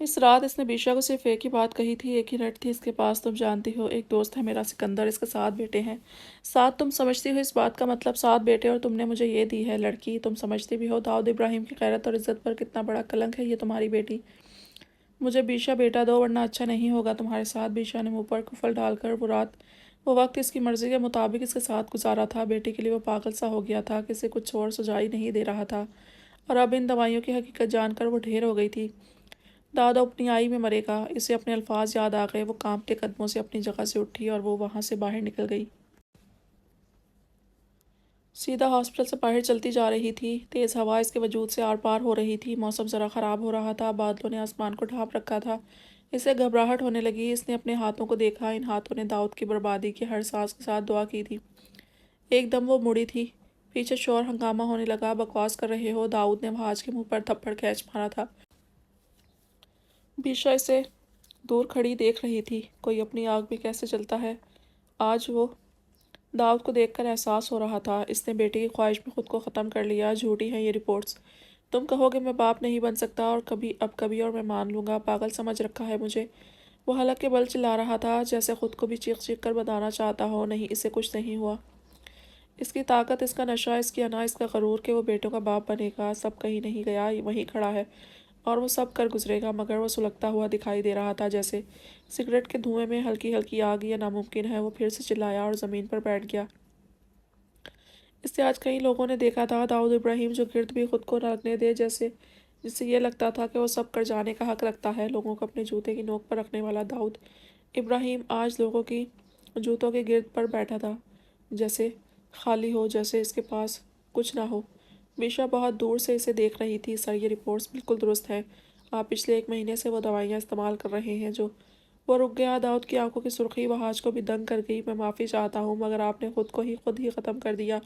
اس رات اس نے بیشا کو صرف ایک ہی بات کہی تھی، ایک ہی رٹ تھی اس کے پاس، تم جانتی ہو ایک دوست ہے میرا سکندر، اس کے 7 بیٹے ہیں۔ 7 تم سمجھتی ہو اس بات کا مطلب 7 بیٹے، اور تم نے مجھے یہ دی ہے لڑکی، تم سمجھتی بھی ہو داؤد ابراہیم کی غیرت اور عزت پر کتنا بڑا کلنک ہے یہ تمہاری بیٹی۔ مجھے بیشا بیٹا دو ورنہ اچھا نہیں ہوگا تمہارے ساتھ۔ بیشا نے منہ پر کفل ڈال کر وہ وقت اس کی مرضی کے مطابق اس کے ساتھ گزارا تھا، بیٹی کے لیے وہ پاگل سا ہو گیا تھا، کسی کچھ اور سجائی نہیں دے رہا تھا، اور اب ان دوائیوں کی حقیقت جان کر وہ ڈھیر ہو گئی تھی۔ دادا اپنی آئی میں مرے گا، اسے اپنے الفاظ یاد آ گئے، وہ کانپتے قدموں سے اپنی جگہ سے اٹھی اور وہ وہاں سے باہر نکل گئی۔ سیدھا ہاسپٹل سے باہر چلتی جا رہی تھی، تیز ہوا اس کے وجود سے آر پار ہو رہی تھی، موسم ذرا خراب ہو رہا تھا، بادلوں نے آسمان کو ڈھانپ رکھا تھا، اسے گھبراہٹ ہونے لگی، اس نے اپنے ہاتھوں کو دیکھا، ان ہاتھوں نے داؤد کی بربادی کی ہر سانس کے ساتھ دعا کی تھی۔ ایک دم وہ مڑی تھی، پیچھے شور ہنگامہ ہونے لگا، بکواس کر رہے ہو، داؤد نے وہاج کے منہ پر تھپڑ کھینچ مارا تھا۔ بیشا اسے دور کھڑی دیکھ رہی تھی، کوئی اپنی آگ میں کیسے جلتا ہے۔ آج وہ داؤد کو دیکھ کر احساس ہو رہا تھا، اس نے بیٹے کی خواہش میں خود کو ختم کر لیا، جھوٹی ہیں یہ رپورٹس، تم کہو گے میں باپ نہیں بن سکتا اور کبھی اور میں مان لوں گا، پاگل سمجھ رکھا ہے مجھے۔ وہ حلق کے بل چلا رہا تھا، جیسے خود کو بھی چیخ چیخ کر بتانا چاہتا ہو، نہیں اسے کچھ نہیں ہوا۔ اس کی طاقت، اس کا نشہ، اس کی انا، اس کا غرور کہ وہ بیٹوں کا باپ بنے گا، سب کہیں نہیں گیا، وہیں کھڑا ہے، اور وہ سب کر گزرے گا، مگر وہ سلگتا ہوا دکھائی دے رہا تھا، جیسے سگریٹ کے دھوئیں میں ہلکی ہلکی آگ، یہ ناممکن ہے۔ وہ پھر سے چلایا اور زمین پر بیٹھ گیا۔ اس سے آج کئی لوگوں نے دیکھا تھا داؤد ابراہیم، جو گرد بھی خود کو نہ لگنے دے، جسے یہ لگتا تھا کہ وہ سب کر جانے کا حق رکھتا ہے، لوگوں کو اپنے جوتے کی نوک پر رکھنے والا داؤد ابراہیم آج لوگوں کی جوتوں کے گرد پر بیٹھا تھا، جیسے خالی ہو، جیسے اس کے پاس کچھ نہ ہو۔ بیشا بہت دور سے اسے دیکھ رہی تھی۔ سر، یہ رپورٹس بالکل درست ہیں، آپ پچھلے 1 مہینے سے وہ دوائیاں استعمال کر رہے ہیں جو… وہ رک گیا، داؤد کی آنکھوں کی سرخی وہاج کو بھی دنگ کر گئی۔ میں معافی چاہتا ہوں، مگر آپ نے خود ہی ختم کر دیا۔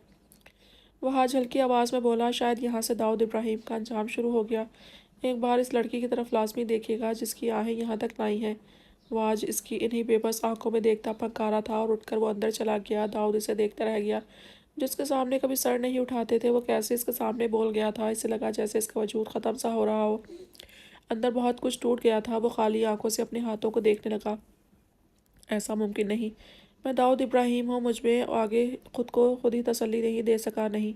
وہاج ہلکی آواز میں بولا، شاید یہاں سے داؤد ابراہیم کا انجام شروع ہو گیا۔ ایک بار اس لڑکی کی طرف لازمی دیکھے گا جس کی آہیں یہاں تک لائی ہیں۔ وہاج اس کی انہی بے بس آنکھوں میں دیکھتا پھنکارا تھا اور اٹھ کر وہ اندر چلا گیا۔ داؤد اسے دیکھتا رہ گیا، جس کے سامنے کبھی سر نہیں اٹھاتے تھے، وہ کیسے اس کے سامنے بول گیا تھا، اسے لگا جیسے اس کا وجود ختم سا ہو رہا ہو، اندر بہت کچھ ٹوٹ گیا تھا۔ وہ خالی آنکھوں سے اپنے ہاتھوں کو دیکھنے لگا۔ ایسا ممکن نہیں، میں داؤد ابراہیم ہوں، مجھ میں آگے خود کو خود ہی تسلی نہیں دے سکا، نہیں،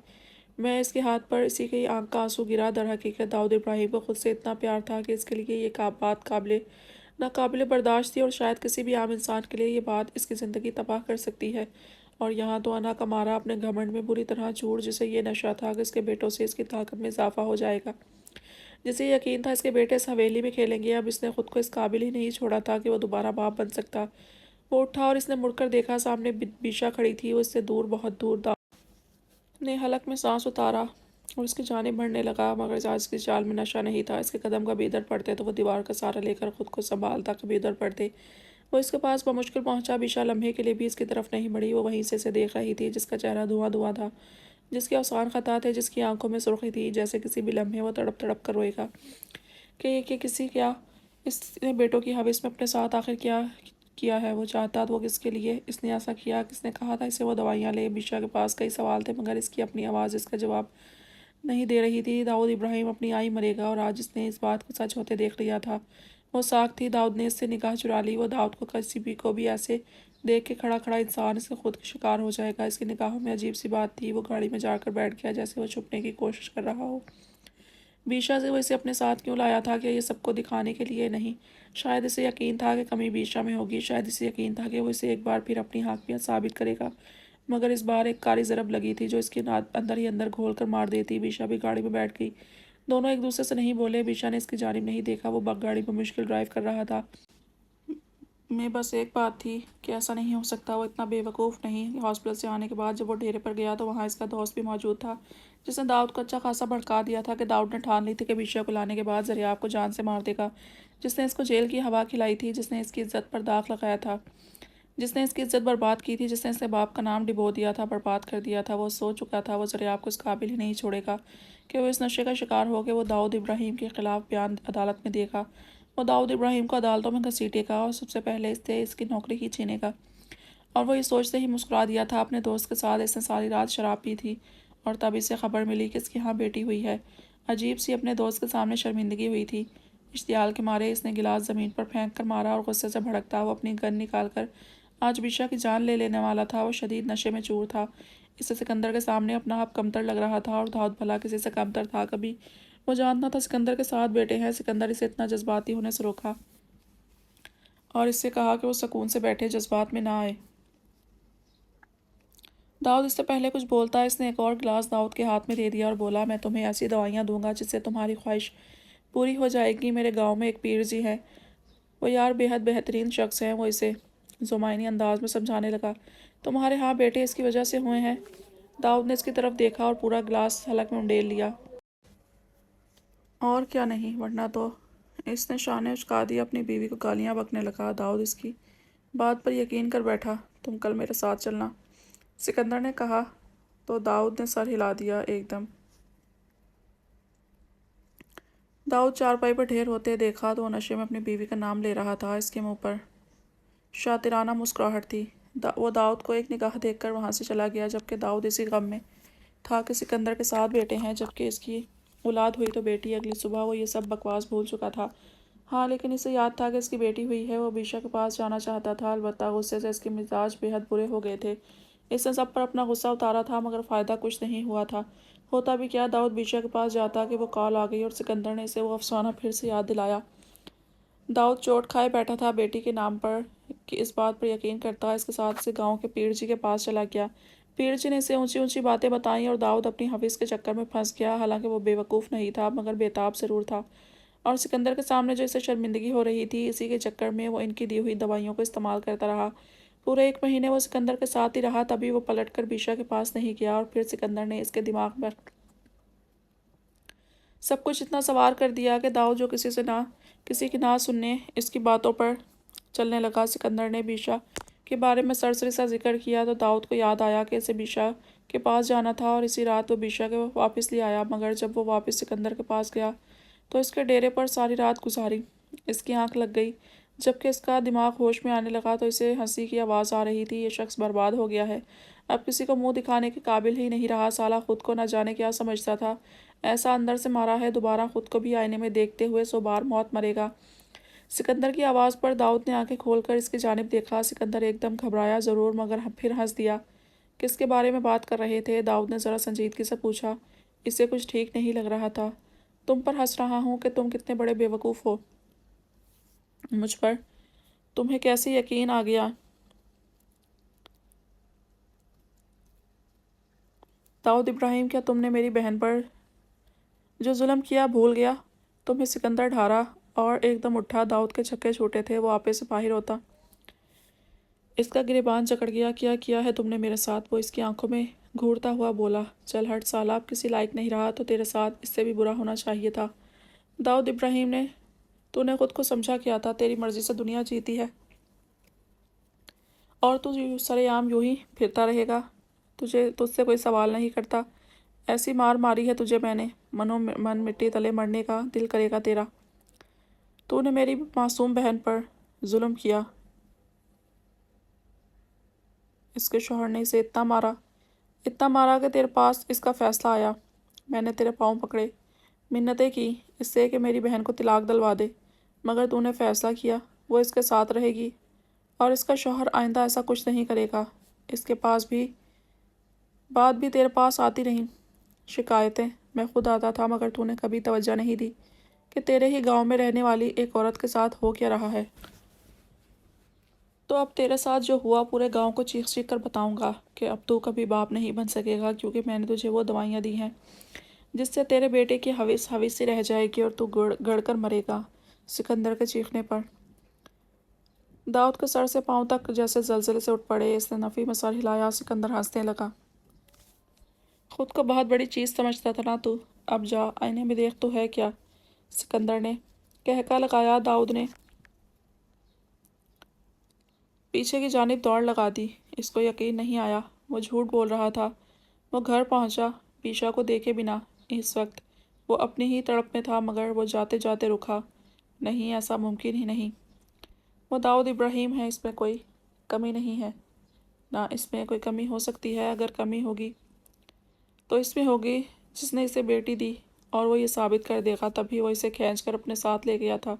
میں… اس کے ہاتھ پر اسی کی آنکھ کا آنسو گرا۔ در حقیقت داؤد ابراہیم کو خود سے اتنا پیار تھا کہ اس کے لیے یہ بات ناقابل برداشت تھی، اور شاید کسی بھی عام انسان کے لیے یہ بات اس کی زندگی تباہ کر سکتی ہے۔ اور یہاں تو انا کا مارا اپنے گھمنڈ میں بری طرح چور، جسے یہ نشہ تھا کہ اس کے بیٹوں سے اس کی طاقت میں اضافہ ہو جائے گا، جسے یقین تھا اس کے بیٹے اس حویلی میں کھیلیں گے، اب اس نے خود کو اس قابل ہی نہیں چھوڑا تھا کہ وہ دوبارہ باپ بن سکتا۔ وہ اٹھا اور اس نے مڑ کر دیکھا، سامنے بیشا کھڑی تھی، وہ اس سے دور، بہت دور۔ داؤد نے حلق میں سانس اتارا اور اس کی جانب بڑھنے لگا، مگر آج کی چال میں نشہ نہیں تھا۔ اس کے قدم کبھی ادھر پڑتے تو وہ دیوار کا سہارا لے کر خود کو سنبھالتا، کبھی ادھر پڑتے، وہ اس کے پاس بمشکل پہنچا۔ بیشا لمحے کے لیے بھی اس کی طرف نہیں بڑھی، وہ وہیں سے اسے دیکھ رہی تھی، جس کا چہرہ دھواں دھواں تھا، جس کے اوسان خطا تھے، جس کی آنکھوں میں سرخی تھی، جیسے کسی بھی لمحے وہ تڑپ تڑپ کر روئے گا کہ کیا اس نے بیٹوں کی ہوس میں اپنے ساتھ آخر کیا ہے، وہ چاہتا وہ کس کے لیے اس نے ایسا کیا، کس نے کہا تھا اسے وہ دوائیاں لے۔ بیشا کے پاس کئی سوال تھے، مگر اس کی اپنی آواز اس کا جواب نہیں دے رہی تھی۔ داؤد ابراہیم اپنی آئی مرے گا، اور آج اس نے اس بات کو سچ ہوتے دیکھ لیا تھا۔ وہ ساکھ تھی، داؤد نے اس سے نگاہ چرا لی۔ وہ داؤد کو کسی کو بھی ایسے دیکھ کے کھڑا انسان اس کے خود کا شکار ہو جائے گا۔ اس کی نگاہوں میں عجیب سی بات تھی، وہ گاڑی میں جا کر بیٹھ گیا، جیسے وہ چھپنے کی کوشش کر رہا ہو بیشا سے۔ وہ اسے اپنے ساتھ کیوں لایا تھا؟ کیا یہ سب کو دکھانے کے لیے؟ نہیں، شاید اسے یقین تھا کہ کمی بیشا میں ہوگی، شاید اسے یقین تھا کہ وہ اسے ایک بار پھر اپنی حاکمیت ثابت کرے گا، مگر اس بار ایک کاری ضرب لگی تھی جو اس کے اندر ہی اندر گھول کر مار دیتی۔ بیشا بھی گاڑی میں بیٹھ گئی، دونوں ایک دوسرے سے نہیں بولے۔ بیشا نے اس کی جانب نہیں دیکھا، وہ گاڑی بمشکل ڈرائیو کر رہا تھا۔ میں بس ایک بات تھی کہ ایسا نہیں ہو سکتا، وہ اتنا بے وقوف نہیں۔ ہاسپٹل سے آنے کے بعد جب وہ ڈیرے پر گیا تو وہاں اس کا دوست بھی موجود تھا، جس نے داؤد کو اچھا خاصا بھڑکا دیا تھا کہ داؤد نے ٹھان لی تھی کہ بیشا کو لانے کے بعد ذریعہ کو جان سے مار دے گا، جس نے اس کو جیل کی ہوا کھلائی تھی، جس نے اس کی عزت پر داغ لگایا تھا، جس نے اس کی عزت برباد کی تھی، جس نے اس کے باپ کا نام ڈبو دیا تھا، برباد کر دیا تھا۔ وہ سوچ چکا تھا وہ ذریعہ کو اس قابل ہی نہیں چھوڑے گا کہ وہ اس نشے کا شکار ہو کہ وہ داؤد ابراہیم کے خلاف بیان عدالت میں دے گا، وہ داؤد ابراہیم کو عدالتوں میں گھسیٹے گا اور سب سے پہلے اس کی نوکری ہی چھینے گا۔ اور وہ یہ سوچتے ہی مسکرا دیا تھا اپنے دوست کے ساتھ۔ اس نے ساری رات شراب پی تھی اور تب اسے خبر ملی کہ اس کی یہاں بیٹی ہوئی ہے۔ عجیب سی اپنے دوست کے سامنے شرمندگی ہوئی تھی۔ اشتعال کے مارے اس نے گلاس زمین پر پھینک کر مارا اور غصے سے بھڑکتا وہ اپنی گن نکال کر آج بیشا کی جان لے لینے والا تھا۔ وہ شدید نشے میں چور تھا، اسے سکندر کے سامنے اپنا آپ کمتر لگ رہا تھا، اور داؤد بھلا کسی سے کمتر تھا کبھی؟ وہ جانتا تھا سکندر کے 7 بیٹے ہیں۔ سکندر اسے اتنا جذباتی ہونے سے روکا اور اس سے کہا کہ وہ سکون سے بیٹھے، جذبات میں نہ آئے۔ داؤد اس سے پہلے کچھ بولتا اس نے ایک اور گلاس داؤد کے ہاتھ میں دے دیا اور بولا، میں تمہیں ایسی دوائیاں دوں گا جس سے تمہاری خواہش پوری ہو جائے گی۔ میرے گاؤں میں ایک پیر جی ہے، وہ یار بے حد بہترین شخص ہیں۔ وہ اسے زمائنی انداز میں سمجھانے لگا، تمہارے ہاں بیٹے اس کی وجہ سے ہوئے ہیں۔ داؤد نے اس کی طرف دیکھا اور پورا گلاس حلق میں انڈیل لیا۔ اور کیا نہیں، ورنہ تو۔ اس نے شانے اچکا دی، اپنی بیوی کو گالیاں بکنے لگا۔ داؤد اس کی بات پر یقین کر بیٹھا، تم کل میرے ساتھ چلنا، سکندر نے کہا تو داؤد نے سر ہلا دیا ایک دم۔ داؤد چارپائی پر ڈھیر ہوتے دیکھا تو وہ نشے میں اپنی بیوی کا نام لے رہا تھا۔ اس کے منہ پر شاطرانہ مسکراہٹ تھی۔ وہ داؤد کو ایک نگاہ دیکھ کر وہاں سے چلا گیا، جبکہ داؤد اسی غم میں تھا کہ سکندر کے 7 بیٹے ہیں، جبکہ اس کی اولاد ہوئی تو بیٹی۔ اگلی صبح وہ یہ سب بکواس بھول چکا تھا۔ ہاں لیکن اسے یاد تھا کہ اس کی بیٹی ہوئی ہے۔ وہ بیشا کے پاس جانا چاہتا تھا، البتہ غصے سے اس کے مزاج بے حد برے ہو گئے تھے۔ اس نے سب پر اپنا غصہ اتارا تھا، مگر فائدہ کچھ نہیں ہوا تھا۔ ہوتا بھی کیا، داؤد بیشا کے پاس جاتا کہ وہ کال آ گئی اور سکندر نے اسے وہ افسانہ پھر سے یاد دلایا۔ داؤد چوٹ کھائے بیٹھا تھا بیٹی کے نام پر کہ اس بات پر یقین کرتا۔ اس کے ساتھ اسے گاؤں کے پیر جی کے پاس چلا گیا۔ پیر جی نے اسے اونچی اونچی باتیں بتائیں اور داؤد اپنی حوث کے چکر میں پھنس گیا۔ حالانکہ وہ بے وقوف نہیں تھا، مگر بے تاب ضرور تھا، اور سکندر کے سامنے جو اسے شرمندگی ہو رہی تھی، اسی کے چکر میں وہ ان کی دی ہوئی دوائیوں کو استعمال کرتا رہا۔ پورے 1 مہینے وہ سکندر کے ساتھ ہی رہا، تبھی وہ پلٹ کر بیشا کے پاس نہیں گیا، اور پھر سکندر نے اس کے دماغ پر سب کچھ اتنا سوار کر دیا کہ داؤد جو کسی کی نہ سننے اس کی باتوں پر چلنے لگا۔ سکندر نے بیشا کے بارے میں سرسری سا ذکر کیا تو داؤد کو یاد آیا کہ اسے بیشا کے پاس جانا تھا، اور اسی رات وہ بیشا کو واپس لے آیا۔ مگر جب وہ واپس سکندر کے پاس گیا تو اس کے ڈیرے پر ساری رات گزاری۔ اس کی آنکھ لگ گئی۔ جبکہ اس کا دماغ ہوش میں آنے لگا تو اسے ہنسی کی آواز آ رہی تھی، یہ شخص برباد ہو گیا ہے، اب کسی کو منہ دکھانے کے قابل ہی نہیں رہا۔ سالہ خود کو نہ جانے کیا سمجھتا تھا، ایسا اندر سے مارا ہے، دوبارہ خود کو بھی آئینے میں دیکھتے ہوئے 100 بار موت مرے گا۔ سکندر کی آواز پر داؤد نے آنکھیں کھول کر اس کی جانب دیکھا۔ سکندر ایک دم گھبرایا ضرور، مگر پھر ہنس دیا۔ کس کے بارے میں بات کر رہے تھے؟ داؤد نے ذرا سنجیدگی سے پوچھا۔ اسے کچھ ٹھیک نہیں لگ رہا تھا۔ تم پر ہنس رہا ہوں کہ تم کتنے بڑے بے وقوف ہو۔ مجھ پر تمہیں کیسے یقین آ گیا؟ داؤد ابراہیم، کیا تم نے میری بہن پر جو ظلم کیا بھول گیا؟ تمہیں سکندر ڈھارا اور ایک دم اٹھا۔ داؤد کے چھکے چھوٹے تھے، وہ آپے سے باہر ہوتا اس کا گریبان جکڑ گیا۔ کیا کیا ہے تم نے میرے ساتھ؟ وہ اس کی آنکھوں میں گھورتا ہوا بولا۔ چل ہٹ سالہ، اب کسی لائق نہیں رہا تو تیرے ساتھ اس سے بھی برا ہونا چاہیے تھا۔ داؤد ابراہیم نے تو نے خود کو سمجھا کیا تھا؟ تیری مرضی سے دنیا جیتی ہے اور تو سرے عام یوں ہی پھرتا رہے گا، تجھ سے کوئی سوال نہیں کرتا۔ ایسی مار ماری ہے تجھے میں نے، من مٹی تلے مرنے کا دل کرے گا تیرا۔ تو نے میری معصوم بہن پر ظلم کیا۔ اس کے شوہر نے اسے اتنا مارا کہ تیرے پاس اس کا فیصلہ آیا۔ میں نے تیرے پاؤں پکڑے، منتیں کی اس سے کہ میری بہن کو طلاق دلوا دے، مگر تو نے فیصلہ کیا وہ اس کے ساتھ رہے گی، اور اس کا شوہر آئندہ ایسا کچھ نہیں کرے گا۔ اس کے پاس بھی بات بھی تیرے پاس آتی رہیں شکایتیں، میں خود آتا تھا، مگر تو نے کبھی توجہ نہیں دی کہ تیرے ہی گاؤں میں رہنے والی ایک عورت کے ساتھ ہو کیا رہا ہے۔ تو اب تیرے ساتھ جو ہوا پورے گاؤں کو چیخ چیخ کر بتاؤں گا کہ اب تو کبھی باپ نہیں بن سکے گا، کیونکہ میں نے تجھے وہ دوائیاں دی ہیں جس سے تیرے بیٹے کی حوث سی رہ جائے گی اور تو گڑ کر مرے گا۔ سکندر کے چیخنے پر داؤد کے سر سے پاؤں تک جیسے زلزلے سے اٹھ پڑے۔ اس نے نفی میں سر ہلایا۔ سکندر ہنسنے لگا۔ خود کو بہت بڑی چیز سمجھتا تھا نا تو؟ اب جا آئینے میں دیکھ تو ہے کیا؟ سکندر نے کہکا لگایا۔ داؤد نے پیچھے کی جانب دوڑ لگا دی۔ اس کو یقین نہیں آیا، وہ جھوٹ بول رہا تھا۔ وہ گھر پہنچا بیشا کو دیکھے بنا۔ اس وقت وہ اپنی ہی تڑپ میں تھا، مگر وہ جاتے جاتے رکا۔ نہیں، ایسا ممکن ہی نہیں۔ وہ داؤد ابراہیم ہے، اس میں کوئی کمی نہیں ہے۔ نہ اس میں کوئی کمی ہو سکتی ہے۔ اگر کمی ہوگی تو اس میں ہوگی جس نے اسے بیٹی دی اور وہ یہ ثابت کر دے گا، تبھی وہ اسے کھینچ کر اپنے ساتھ لے گیا تھا۔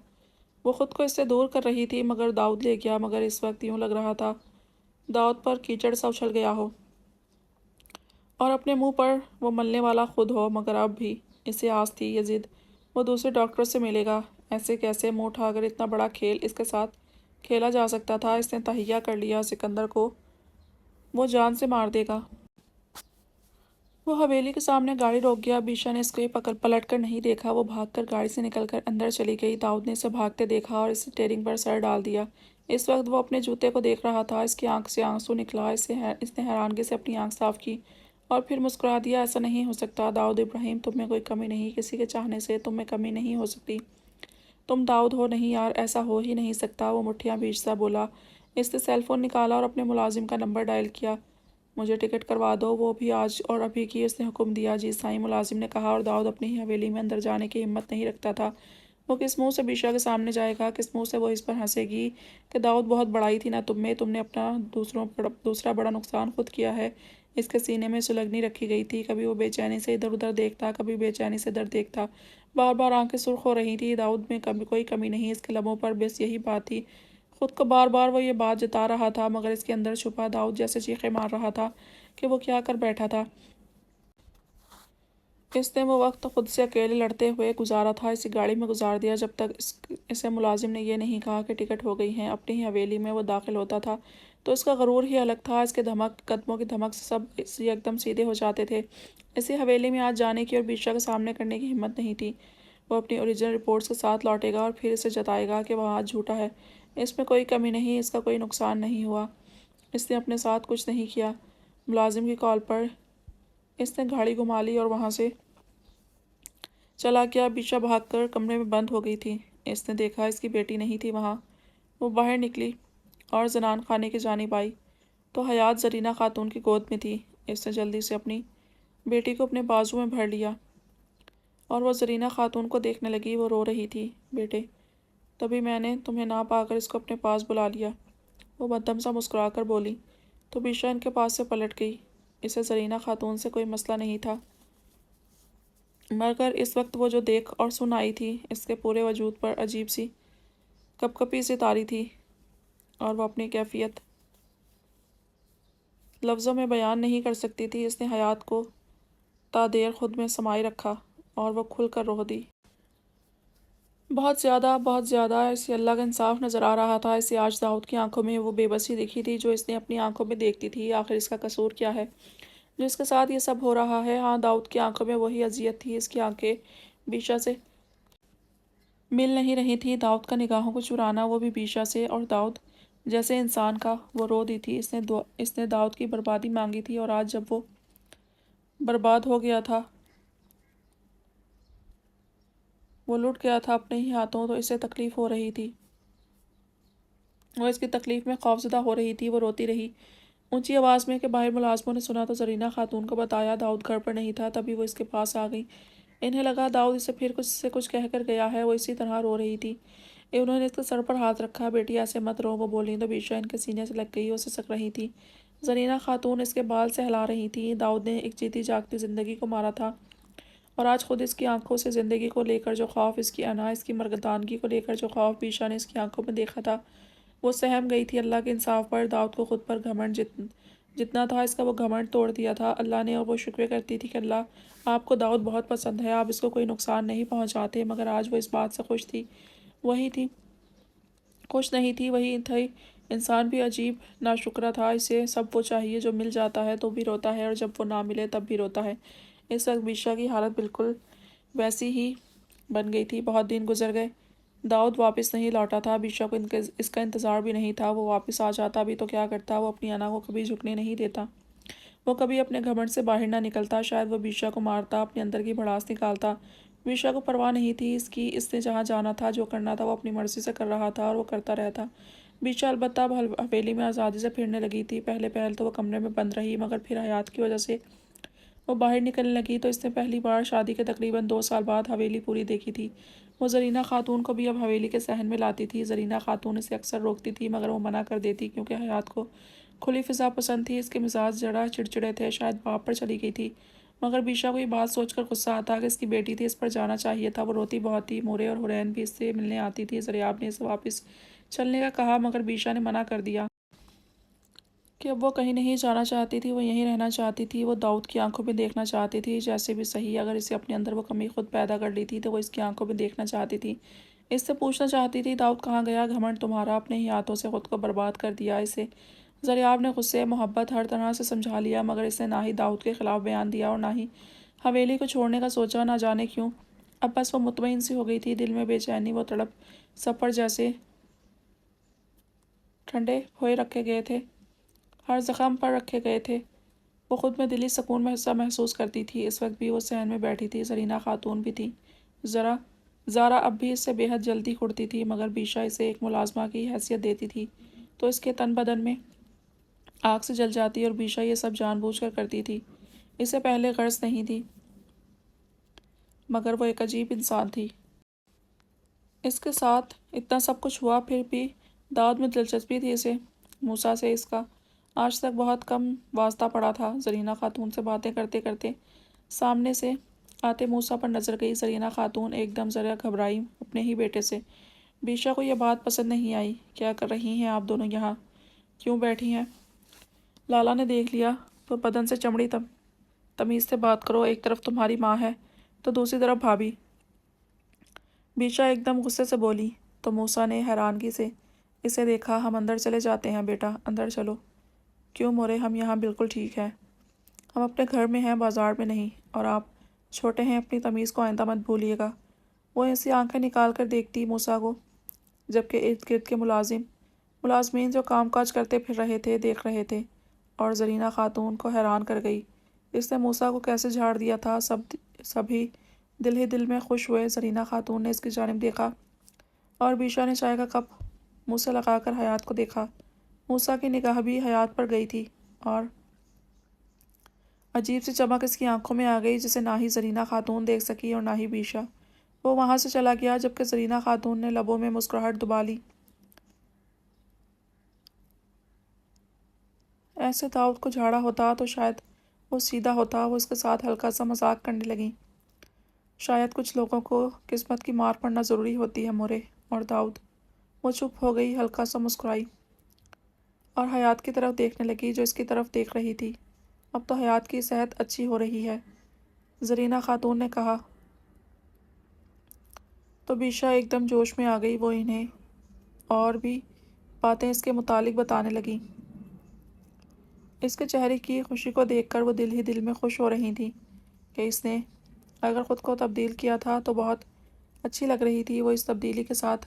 وہ خود کو اس سے دور کر رہی تھی مگر داؤد لے گیا، مگر اس وقت یوں لگ رہا تھا داؤد پر کیچڑ سا اچھل گیا ہو اور اپنے منہ پر وہ ملنے والا خود ہو، مگر اب بھی اسے آس تھی، یہ ضد، وہ دوسرے ڈاکٹر سے ملے گا۔ ایسے کیسے منہ اٹھا کر اتنا بڑا کھیل اس کے ساتھ کھیلا جا سکتا تھا؟ اس نے تہیہ کر لیا سکندر کو وہ جان سے مار دے گا۔ وہ حویلی کے سامنے گاڑی روک گیا۔ بیشا نے اس کو یہ پلٹ کر نہیں دیکھا، وہ بھاگ کر گاڑی سے نکل کر اندر چلی گئی۔ داؤد نے اسے بھاگتے دیکھا اور اسے اسٹیئرنگ پر سر ڈال دیا۔ اس وقت وہ اپنے جوتے کو دیکھ رہا تھا، اس کی آنکھ سے آنسو نکلا، اس نے حیرانگی سے اپنی آنکھ صاف کی اور پھر مسکرا دیا۔ ایسا نہیں ہو سکتا داؤد ابراہیم، تم میں کوئی کمی نہیں، کسی کے چاہنے سے تم میں کمی نہیں ہو سکتی، تم داؤد ہو۔ نہیں یار، ایسا ہو ہی نہیں سکتا، وہ مٹھیاں بھیجتا بولا۔ اس نے سیل فون نکالا اور اپنے ملازم کا نمبر ڈائل کیا۔ مجھے ٹکٹ کروا دو، وہ بھی آج اور ابھی کی، اس نے حکم دیا۔ جی سائیں، ملازم نے کہا، اور داؤد اپنی ہی حویلی میں اندر جانے کی ہمت نہیں رکھتا تھا۔ وہ کس منہ سے بیشا کے سامنے جائے گا؟ کس منہ سے وہ اس پر ہنسے گی کہ داؤد بہت بڑائی تھی نا تم نے اپنا دوسرا بڑا نقصان خود کیا ہے۔ اس کے سینے میں سلگنی رکھی گئی تھی، کبھی وہ بے چینی سے ادھر ادھر دیکھتا، کبھی بے چینی سے ادھر دیکھتا، بار بار آنکھیں سرخ ہو رہی تھی۔ داؤد میں کوئی کمی نہیں، اس کے لبوں پر بس یہی بات تھی، خود کو بار بار وہ یہ بات جتا رہا تھا، مگر اس کے اندر چھپا داؤد جیسے چیخیں مار رہا تھا کہ وہ کیا کر بیٹھا تھا۔ اس نے وہ وقت خود سے اکیلے لڑتے ہوئے گزارا تھا، اسی گاڑی میں گزار دیا جب تک اسے ملازم نے یہ نہیں کہا کہ ٹکٹ ہو گئی ہیں۔ اپنی ہی حویلی میں وہ داخل ہوتا تھا تو اس کا غرور ہی الگ تھا، اس کے قدموں کی دھمک سے سب یکدم سیدھے ہو جاتے تھے۔ اسی حویلی میں آج جانے کی اور بیشا کا سامنے کرنے کی ہمت نہیں تھی۔ وہ اپنی اوریجنل رپورٹس کے ساتھ لوٹے گا اور پھر اسے جتائے گا کہ وہ آج جھوٹا ہے، اس میں کوئی کمی نہیں، اس کا کوئی نقصان نہیں ہوا، اس نے اپنے ساتھ کچھ نہیں کیا۔ ملازم کی کال پر اس نے گاڑی گھما لی اور وہاں سے چلا گیا۔ بیشا بھاگ کر کمرے میں بند ہو گئی تھی۔ اس نے دیکھا اس کی بیٹی نہیں تھی وہاں۔ وہ باہر نکلی اور زنان خانے کی جانب آئی تو حیات زرینہ خاتون کی گود میں تھی۔ اس نے جلدی سے اپنی بیٹی کو اپنے بازو میں بھر لیا اور وہ زرینہ خاتون کو دیکھنے لگی۔ وہ رو رہی تھی۔ بیٹے، تبھی میں نے تمہیں نہ پا کر اس کو اپنے پاس بلا لیا، وہ مدھم سا مسکرا کر بولی تو بیشا ان کے پاس سے پلٹ گئی۔ اسے زرینہ خاتون سے کوئی مسئلہ نہیں تھا، مگر اس وقت وہ جو دیکھ اور سن آئی تھی اس کے پورے وجود پر عجیب سی کپکپی سی طاری تھی اور وہ اپنی کیفیت لفظوں میں بیان نہیں کر سکتی تھی۔ اس نے حیات کو تا دیر خود میں سمائے رکھا اور وہ کھل کر رو دی۔ بہت زیادہ اسے اللہ کا انصاف نظر آ رہا تھا۔ اسے آج داؤد کی آنکھوں میں وہ بے بسی دکھی تھی جو اس نے اپنی آنکھوں میں دیکھتی تھی۔ آخر اس کا قصور کیا ہے جو اس کے ساتھ یہ سب ہو رہا ہے؟ ہاں، داؤد کی آنکھوں میں وہی اذیت تھی، اس کی آنکھیں بیشا سے مل نہیں رہی تھی۔ داؤد کا نگاہوں کو چرانا، وہ بھی بیشا سے، اور داؤد جیسے انسان کا۔ وہ رو دی تھی، اس نے داؤد کی بربادی مانگی تھی اور آج جب وہ برباد ہو گیا تھا، وہ لٹ گیا تھا اپنے ہی ہاتھوں، تو اسے تکلیف ہو رہی تھی، وہ اس کی تکلیف میں خوفزدہ ہو رہی تھی۔ وہ روتی رہی اونچی آواز میں کہ باہر ملازموں نے سنا تو زرینہ خاتون کو بتایا داؤد گھر پر نہیں تھا، تبھی وہ اس کے پاس آ گئی۔ انہیں لگا داؤد اسے پھر کچھ کہہ کر گیا ہے، وہ اسی طرح رو رہی تھی۔ انہوں نے اس کے سر پر ہاتھ رکھا۔ بیٹی ایسے مت رو، وہ بولیں تو بیشا ان کے سینے سے لگ گئی، وہ سسک رہی تھی۔ زرینہ خاتون اس کے بال سہلا رہی تھی۔ داؤد نے ایک جیتی جاگتی زندگی کو مارا تھا اور آج خود اس کی آنکھوں سے زندگی کو لے کر جو خوف، اس کی انا، اس کی مردانگی کو لے کر جو خوف بیشا نے اس کی آنکھوں میں دیکھا تھا، وہ سہم گئی تھی اللہ کے انصاف پر۔ داؤد کو خود پر گھمنڈ جتنا تھا، اس کا وہ گھمنڈ توڑ دیا تھا اللہ نے، اور وہ شکر کرتی تھی کہ اللہ، آپ کو داؤد بہت پسند ہے، آپ اس کو کوئی نقصان نہیں پہنچاتے۔ مگر آج وہ اس بات سے خوش تھی، وہی تھی، خوش نہیں تھی، وہی تھی۔ انسان بھی عجیب ناشکرا تھا، اسے سب وہ چاہیے جو مل جاتا ہے تو بھی روتا ہے، اور جب وہ نہ ملے تب بھی روتا ہے۔ اس وقت بیشا کی حالت بالکل ویسی ہی بن گئی تھی۔ بہت دن گزر گئے، داؤد واپس نہیں لوٹا تھا۔ بیشا کو اس کا انتظار بھی نہیں تھا۔ وہ واپس آ جاتا بھی تو کیا کرتا؟ وہ اپنی انا کو کبھی جھکنے نہیں دیتا، وہ کبھی اپنے گھمنڈ سے باہر نہ نکلتا۔ شاید وہ بیشا کو مارتا، اپنے اندر کی بھڑاس نکالتا۔ بیشا کو پرواہ نہیں تھی اس کی، اس نے جہاں جانا تھا، جو کرنا تھا، وہ اپنی مرضی سے کر رہا تھا اور وہ کرتا رہتا۔ بیشا البتہ اب حویلی میں آزادی سے پھرنے لگی تھی۔ پہل تو وہ کمرے میں بند رہی، مگر پھر حیات کی وجہ سے وہ باہر نکلنے لگی تو اس نے پہلی بار شادی کے تقریباً 2 سال بعد حویلی پوری دیکھی تھی۔ وہ زرینہ خاتون کو بھی اب حویلی کے صحن میں لاتی تھی۔ زرینہ خاتون اسے اکثر روکتی تھی مگر وہ منع کر دیتی، کیونکہ حیات کو کھلی فضا پسند تھی۔ اس کے مزاج ذرا چڑچڑے تھے، شاید باپ پر چلی گئی تھی۔ مگر بیشا کو یہ بات سوچ کر غصہ آتا کہ اس کی بیٹی تھی، اس پر جانا چاہیے تھا۔ وہ روتی بہت تھی۔ مورے اور حرین بھی اس سے ملنے آتی تھی۔ زریاب نے اسے واپس چلنے کا کہا مگر بیشا نے منع کر دیا کہ اب وہ کہیں نہیں جانا چاہتی تھی، وہ یہیں رہنا چاہتی تھی۔ وہ داؤد کی آنکھوں میں دیکھنا چاہتی تھی۔ جیسے بھی صحیح، اگر اسے اپنے اندر وہ کمی خود پیدا کر لی تھی تو وہ اس کی آنکھوں میں دیکھنا چاہتی تھی، اس سے پوچھنا چاہتی تھی داؤد کہاں گیا؟ گھمنڈ تمہارا، اپنے ہی ہاتھوں سے خود کو برباد کر دیا اسے۔ زریاب نے غصے محبت ہر طرح سے سمجھا لیا مگر اس نے نہ ہی داؤد کے خلاف بیان دیا اور نہ ہی حویلی کو چھوڑنے کا سوچا، نہ جانے کیوں۔ اب بس وہ مطمئن سی ہو گئی تھی، دل میں بے چینی، وہ تڑپ سپر جیسے ٹھنڈے ہوئے رکھے گئے تھے، ہر زخم پر رکھے گئے تھے۔ وہ خود میں دلی سکون میں حصہ محسوس کرتی تھی۔ اس وقت بھی وہ صحن میں بیٹھی تھی، زرینہ خاتون بھی تھی۔ زارا اب بھی اس سے بے حد جلتی کھڑتی تھی مگر بیشا اسے ایک ملازمہ کی حیثیت دیتی تھی تو اس کے تن بدن میں آگ سے جل جاتی، اور بیشا یہ سب جان بوجھ کر کرتی تھی، اسے پہلے غرض نہیں تھی مگر وہ ایک عجیب انسان تھی۔ اس کے ساتھ اتنا سب کچھ ہوا پھر بھی داؤد میں دلچسپی تھی اسے۔ موسیٰ سے اس کا آج تک بہت کم واسطہ پڑا تھا۔ زرینہ خاتون سے باتیں کرتے کرتے سامنے سے آتے موسیٰ پر نظر گئی۔ زرینہ خاتون ایک دم ذرا گھبرائی اپنے ہی بیٹے سے۔ بیشا کو یہ بات پسند نہیں آئی۔ کیا کر رہی ہیں آپ دونوں یہاں؟ کیوں بیٹھی ہیں؟ لالا نے دیکھ لیا تو بدن سے چمڑی تمیز سے بات کرو، ایک طرف تمہاری ماں ہے تو دوسری طرف بھابھی۔ بیشا ایک دم غصے سے بولی تو موسیٰ نے حیرانگی سے اسے دیکھا۔ ہم اندر چلے جاتے ہیں بیٹا، اندر چلو۔ کیوں مورے، ہم یہاں بالکل ٹھیک ہیں، ہم اپنے گھر میں ہیں، بازار میں نہیں، اور آپ چھوٹے ہیں، اپنی تمیز کو آئندہ مت بھولیے گا۔ وہ ایسی آنکھیں نکال کر دیکھتی موسیٰ کو جبکہ ارد گرد کے ملازمین جو کام کاج کرتے پھر رہے تھے دیکھ رہے تھے، اور زرینہ خاتون کو حیران کر گئی۔ اس نے موسیٰ کو کیسے جھاڑ دیا تھا؟ سبھی دل ہی دل میں خوش ہوئے۔ زرینہ خاتون نے اس کی جانب دیکھا اور بیشا نے چائے کا کپ منہ سے لگا کر حیات کو دیکھا۔ موسیٰ کی نگاہ بھی حیات پر گئی تھی اور عجیب سی چمک اس کی آنکھوں میں آ گئی جسے نہ ہی زرینہ خاتون دیکھ سکی اور نہ ہی بیشا۔ وہ وہاں سے چلا گیا جبکہ زرینہ خاتون نے لبوں میں مسکراہٹ دبا لی۔ ایسے داؤد کو جھاڑا ہوتا تو شاید وہ سیدھا ہوتا۔ وہ اس کے ساتھ ہلکا سا مذاق کرنے لگیں۔ شاید کچھ لوگوں کو قسمت کی مار پڑنا ضروری ہوتی ہے مورے اور داؤد۔ وہ چپ ہو گئی، ہلکا سا مسکرائی اور حیات کی طرف دیکھنے لگی جو اس کی طرف دیکھ رہی تھی۔ اب تو حیات کی صحت اچھی ہو رہی ہے، زرینہ خاتون نے کہا تو بیشا ایک دم جوش میں آ گئی۔ وہ انہیں اور بھی باتیں اس کے متعلق بتانے لگیں۔ اس کے چہرے کی خوشی کو دیکھ کر وہ دل ہی دل میں خوش ہو رہی تھی کہ اس نے اگر خود کو تبدیل کیا تھا تو بہت اچھی لگ رہی تھی۔ وہ اس تبدیلی کے ساتھ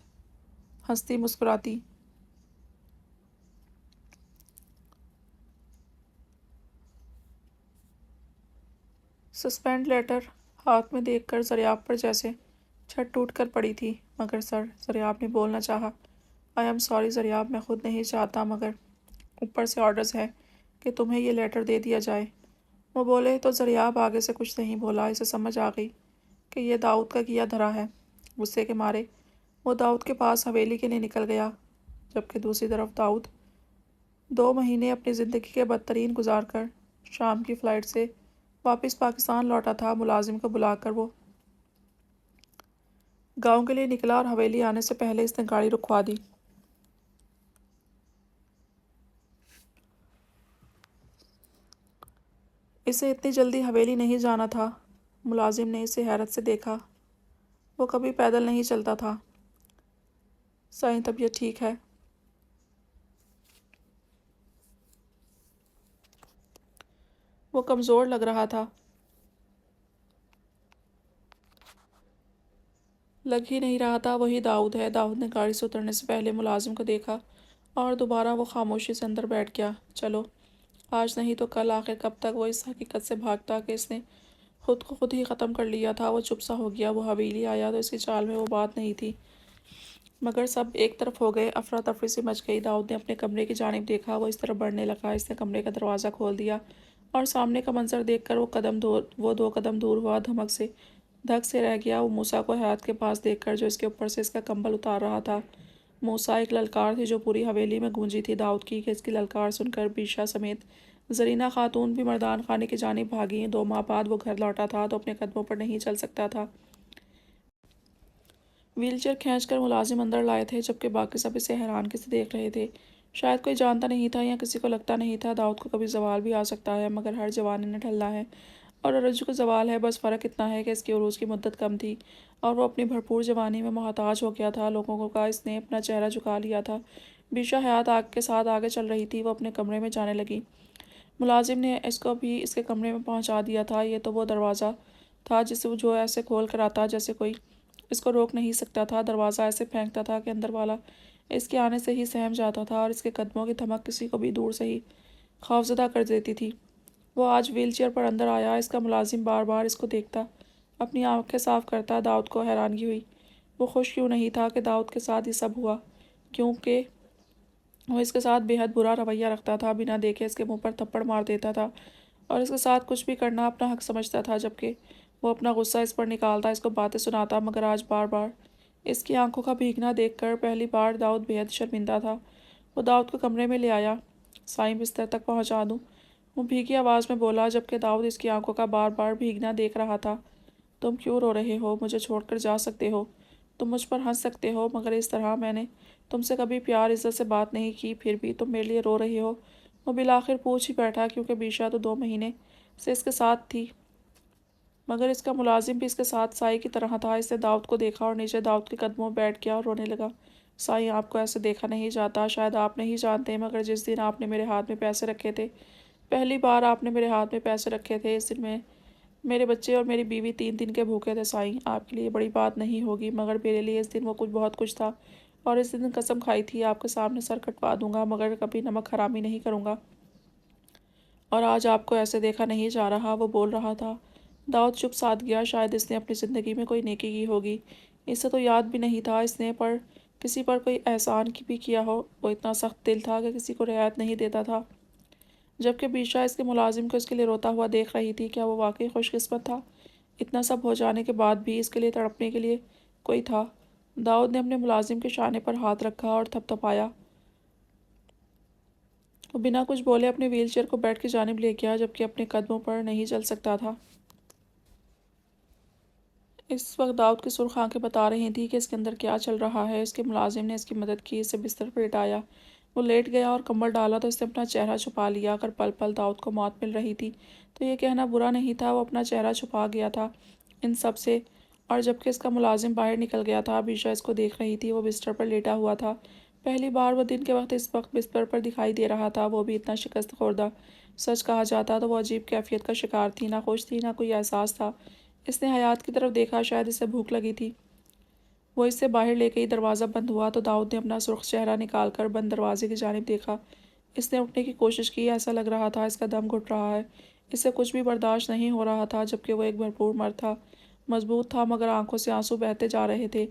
ہنستی مسکراتی سسپینڈ لیٹر ہاتھ میں دیکھ کر زریاب پر جیسے چھت ٹوٹ کر پڑی تھی۔ مگر سر، زریاب نے بولنا چاہا۔ آئی ایم سوری زریاب، میں خود نہیں چاہتا مگر اوپر سے آرڈرز ہے کہ تمہیں یہ لیٹر دے دیا جائے۔ وہ بولے تو زریاب آگے سے کچھ نہیں بولا۔ اسے سمجھ آ گئی کہ یہ داؤد کا کیا دھرا ہے۔ غصے کے مارے وہ داؤد کے پاس حویلی کے لیے نکل گیا جبکہ دوسری طرف داؤد 2 مہینے اپنی زندگی کے بدترین گزار کر شام کی فلائٹ سے واپس پاکستان لوٹا تھا۔ ملازم کو بلا کر وہ گاؤں کے لیے نکلا اور حویلی آنے سے پہلے اس نے گاڑی رکوا دی۔ اسے اتنی جلدی حویلی نہیں جانا تھا۔ ملازم نے اسے حیرت سے دیکھا۔ وہ کبھی پیدل نہیں چلتا تھا۔ سائیں طبیعت ٹھیک ہے؟ وہ کمزور لگ رہا تھا۔ لگ ہی نہیں رہا تھا وہی داؤد ہے۔ داؤد نے گاڑی سے اترنے سے پہلے ملازم کو دیکھا اور دوبارہ وہ خاموشی سے اندر بیٹھ گیا۔ چلو آج نہیں تو کل، آخر کب تک وہ اس حقیقت سے بھاگتا کہ اس نے خود کو خود ہی ختم کر لیا تھا۔ وہ چپ سا ہو گیا۔ وہ حویلی آیا تو اس کی چال میں وہ بات نہیں تھی مگر سب ایک طرف ہو گئے، افراتفری سی مچ گئی۔ داؤد نے اپنے کمرے کی جانب دیکھا، وہ اس طرف بڑھنے لگا۔ اس نے کمرے کا دروازہ کھول دیا اور سامنے کا منظر دیکھ کر وہ 2 قدم دور ہوا، دھک سے رہ گیا۔ وہ موسیٰ کو حیات کے پاس دیکھ کر جو اس کے اوپر سے اس کا کمبل اتار رہا تھا۔ موسیٰ ایک للکار تھی جو پوری حویلی میں گونجی تھی داؤد کی کہ اس کی للکار سن کر بیشا سمیت زرینہ خاتون بھی مردان خانے کی جانب بھاگی۔ 2 ماہ بعد وہ گھر لوٹا تھا تو اپنے قدموں پر نہیں چل سکتا تھا۔ ویل چیئر کھینچ کر ملازم اندر لائے تھے جبکہ باقی سب اسے حیرانگی سے دیکھ رہے تھے۔ شاید کوئی جانتا نہیں تھا یا کسی کو لگتا نہیں تھا داؤد کو کبھی زوال بھی آ سکتا ہے، مگر ہر جوانی نے ڈھلنا ہے اور ارجو کو زوال ہے۔ بس فرق اتنا ہے کہ اس کی عروج کی مدت کم تھی اور وہ اپنی بھرپور جوانی میں محتاج ہو گیا تھا لوگوں کا۔ اس نے اپنا چہرہ جھکا لیا تھا۔ بیشا حیات آگ کے ساتھ آگے چل رہی تھی۔ وہ اپنے کمرے میں جانے لگی۔ ملازم نے اس کو بھی اس کے کمرے میں پہنچا دیا تھا۔ یہ تو وہ دروازہ تھا جسے وہ جو ایسے کھول کر آتا جیسے کوئی اس کو روک نہیں سکتا تھا۔ دروازہ ایسے پھینکتا تھا کہ اندر والا اس کے آنے سے ہی سہم جاتا تھا اور اس کے قدموں کی دھمک کسی کو بھی دور سے ہی خوفزدہ کر دیتی تھی۔ وہ آج ویل چیئر پر اندر آیا۔ اس کا ملازم بار بار اس کو دیکھتا، اپنی آنکھیں صاف کرتا۔ داؤد کو حیرانگی ہوئی۔ وہ خوش کیوں نہیں تھا کہ داؤد کے ساتھ یہ سب ہوا، کیونکہ وہ اس کے ساتھ بے حد برا رویہ رکھتا تھا، بنا دیکھے اس کے منہ پر تھپڑ مار دیتا تھا اور اس کے ساتھ کچھ بھی کرنا اپنا حق سمجھتا تھا، جبکہ وہ اپنا غصہ اس پر نکالتا، اس کو باتیں سناتا۔ مگر آج بار بار اس کی آنکھوں کا بھیگنا دیکھ کر پہلی بار داؤد بے حد شرمندہ تھا۔ وہ داؤد کو کمرے میں لے آیا۔ سائیں بستر تک پہنچا دوں؟ وہ بھیگی آواز میں بولا، جبکہ داؤد اس کی آنکھوں کا بار بار بھیگنا دیکھ رہا تھا۔ تم کیوں رو رہے ہو؟ مجھے چھوڑ کر جا سکتے ہو، تم مجھ پر ہنس سکتے ہو، مگر اس طرح میں نے تم سے کبھی پیار عزت سے بات نہیں کی، پھر بھی تم میرے لیے رو رہے ہو؟ وہ بالآخر پوچھ ہی بیٹھا، کیونکہ بیشا تو 2 مہینے سے اس کے ساتھ تھی، مگر اس کا ملازم بھی اس کے ساتھ سائی کی طرح تھا۔ اس نے داؤد کو دیکھا اور نیچے داؤد کے قدموں بیٹھ گیا اور رونے لگا۔ سائیں، آپ کو ایسے دیکھا نہیں جاتا، شاید آپ نہیں جانتے، مگر جس دن آپ نے میرے ہاتھ میں پیسے رکھے تھے، پہلی بار آپ نے میرے ہاتھ میں پیسے رکھے تھے، اس دن میں میرے بچے اور میری بیوی 3 دن کے بھوکے تھے۔ سائیں، آپ کے لیے بڑی بات نہیں ہوگی، مگر میرے لیے اس دن وہ بہت کچھ تھا، اور اس دن قسم کھائی تھی آپ کے سامنے سر کٹوا دوں گا، مگر کبھی نمک حرامی نہیں کروں گا، اور آج آپ کو ایسے دیکھا نہیں جا رہا۔ وہ بول رہا تھا۔ داؤد چپ سادھ گیا۔ شاید اس نے اپنی زندگی میں کوئی نیکی کی ہوگی، اسے تو یاد بھی نہیں تھا اس نے کسی پر کوئی احسان بھی کیا ہو۔ وہ اتنا سخت دل تھا کہ کسی کو رعایت نہیں دیتا تھا، جبکہ بیشا اس کے ملازم کو اس کے لیے روتا ہوا دیکھ رہی تھی۔ کیا وہ واقعی خوش قسمت تھا؟ اتنا سب ہو جانے کے بعد بھی اس کے لیے تڑپنے کے لیے کوئی تھا۔ داؤد نے اپنے ملازم کے شانے پر ہاتھ رکھا اور تھپ تھپایا۔ وہ بنا کچھ بولے اپنے ویل چیئر کو بیٹھ کی جانب لے گیا، جبکہ اپنے قدموں پر نہیں چل سکتا تھا۔ اس وقت داؤد کی سرخ آنکھیں بتا رہی تھیں کہ اس کے اندر کیا چل رہا ہے۔ اس کے ملازم نے اس کی مدد کی، اسے بستر پر لٹایا۔ وہ لیٹ گیا اور کمبل ڈالا تو اس نے اپنا چہرہ چھپا لیا۔ اگر پل پل داؤد کو موت مل رہی تھی تو یہ کہنا برا نہیں تھا، وہ اپنا چہرہ چھپا گیا تھا ان سب سے۔ اور جبکہ اس کا ملازم باہر نکل گیا تھا، بیشا اس کو دیکھ رہی تھی۔ وہ بستر پر لیٹا ہوا تھا۔ پہلی بار وہ دن کے وقت اس وقت بستر پر دکھائی دے رہا تھا، وہ بھی اتنا شکست خوردہ۔ سچ کہا جاتا تو وہ عجیب کیفیت کا شکار تھی، نہ خوش تھی نہ کوئی احساس تھا۔ اس نے حیات کی طرف دیکھا، شاید اسے بھوک لگی تھی۔ وہ اس سے باہر لے گئی۔ دروازہ بند ہوا تو داؤد نے اپنا سرخ چہرہ نکال کر بند دروازے کی جانب دیکھا۔ اس نے اٹھنے کی کوشش کی، ایسا لگ رہا تھا اس کا دم گھٹ رہا ہے، اس سے کچھ بھی برداشت نہیں ہو رہا تھا، جبکہ وہ ایک بھرپور مرد تھا، مضبوط تھا، مگر آنکھوں سے آنسو بہتے جا رہے تھے۔